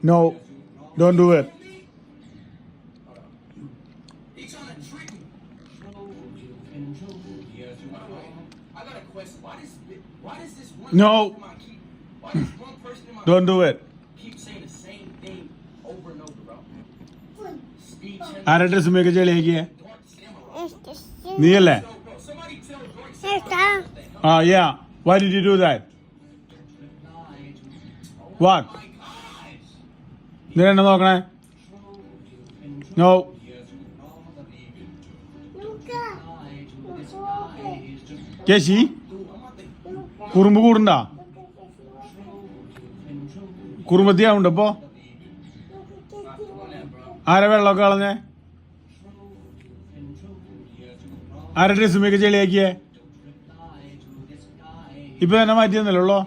No, don't do it. No, don't do it. ആരുടെ dress make ചെളിയാക്കിയേ? നീയല്ലേ? Yeah. Why did you do that? What? നീ എന്നെ നോക്കണേ? No. Keshi കുറുമ്പ് കൂടണ്ട, കുറുമ്പത്തിയാവുണ്ട് ഇപ്പോ. ആരെ വെള്ളമൊക്കെ കളഞ്ഞേ? ആരുടെ ഡ്രസ് മേക്ക് ചെളിയാക്കിയേ? ഇപ്പൊ തന്നെ മാറ്റിയെന്നല്ലോ.